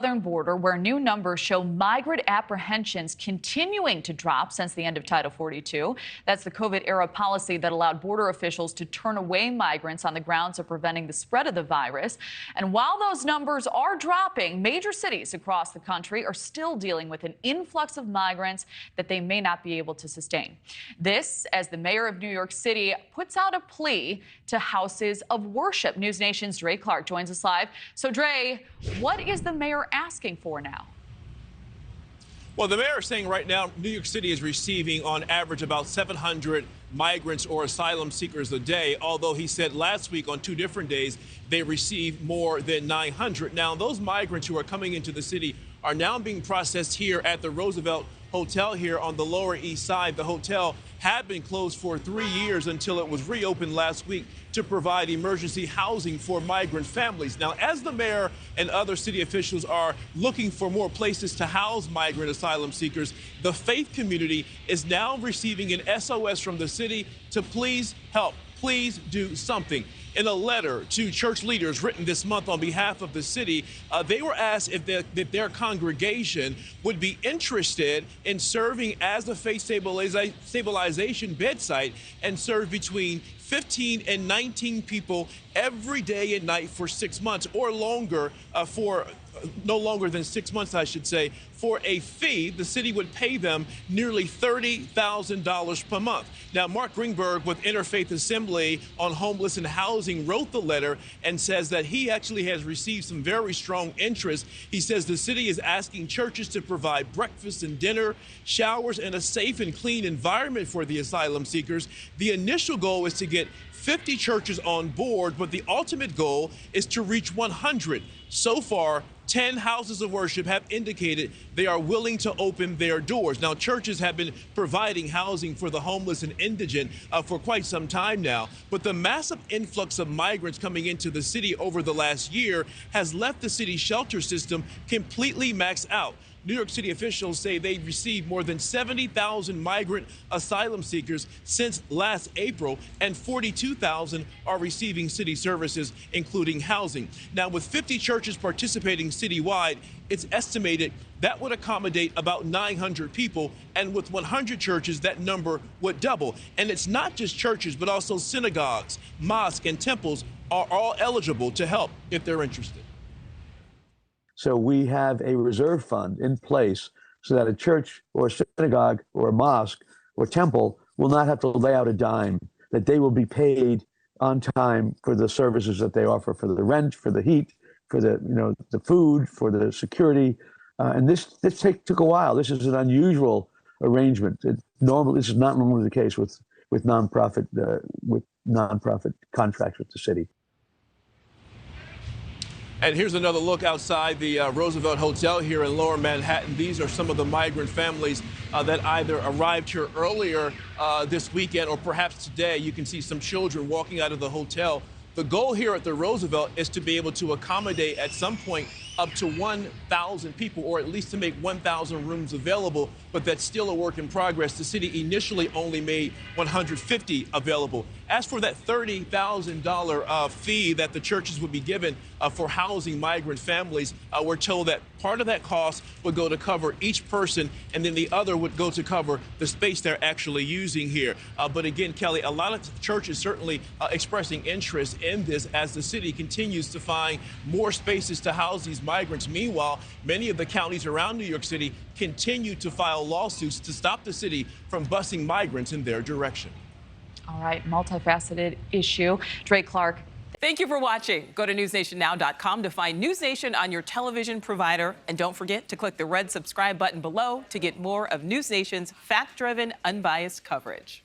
Southern border, where new numbers show migrant apprehensions continuing to drop since the end of Title 42. That's the COVID-era policy that allowed border officials to turn away migrants on the grounds of preventing the spread of the virus. And while those numbers are dropping, major cities across the country are still dealing with an influx of migrants that they may not be able to sustain. This, as the mayor of New York City puts out a plea to houses of worship. NewsNation's Dray Clark joins us live. So, Dray, what is the mayor asking for now? Well, the mayor is saying right now New York City is receiving on average about 700 migrants or asylum seekers a day, although he said last week on 2 different days they received more than 900. Now, those migrants who are coming into the city are now being processed here at the Roosevelt Hotel here on the Lower East Side. The hotel had been closed for 3 years until it was reopened last week to provide emergency housing for migrant families. Now, as the mayor and other city officials are looking for more places to house migrant asylum seekers, the faith community is now receiving an SOS from the city to please help, please do something. In a letter to church leaders written this month on behalf of the city, they were asked if their congregation would be interested in serving as a faith stabilization bedside and serve between 15 and 19 people every day and night for 6 months or longer, for no longer than 6 months, I should say, for a fee. The city would pay them nearly $30,000 per month. Now, Mark Greenberg with Interfaith Assembly on Homeless and Housing wrote the letter and says that he actually has received some very strong interest. He says the city is asking churches to provide breakfast and dinner, showers, and a safe and clean environment for the asylum seekers. The initial goal is to get 50 churches on board, but the ultimate goal is to reach 100. So far, 10 houses of worship have indicated they are willing to open their doors. Now, churches have been providing housing for the homeless and indigent for quite some time now, but the massive influx of migrants coming into the city over the last year has left the city shelter system completely maxed out. New York City officials say they've received more than 70,000 migrant asylum seekers since last April, and 42,000 are receiving city services, including housing. Now, with 50 churches participating citywide, it's estimated that would accommodate about 900 people, and with 100 churches, that number would double. And it's not just churches, but also synagogues, mosques, and temples are all eligible to help if they're interested. So we have a reserve fund in place so that a church or a synagogue or a mosque or temple will not have to lay out a dime, that they will be paid on time for the services that they offer, for the rent, for the heat, for the the food, for the security. And this took a while. This is an unusual arrangement. This is not normally the case with nonprofit contracts with the city. And here's another look outside the Roosevelt Hotel here in Lower Manhattan. These are some of the migrant families that either arrived here earlier this weekend or perhaps today. You can see some children walking out of the hotel. The goal here at the Roosevelt is to be able to accommodate at some point up to 1,000 people, or at least to make 1,000 rooms available, but that's still a work in progress. The city initially only made 150 available. As for that $30,000 fee that the churches would be given for housing migrant families, we're told that part of that cost would go to cover each person, and then the other would go to cover the space they're actually using here. But again, Kelly, a lot of churches certainly expressing interest in this as the city continues to find more spaces to house these migrants. Meanwhile, many of the counties around New York City continue to file lawsuits to stop the city from busing migrants in their direction. All right, multifaceted issue. Dray Clark. Thank you for watching. Go to newsnationnow.com to find News Nation on your television provider. And don't forget to click the red subscribe button below to get more of News Nation's fact-driven, unbiased coverage.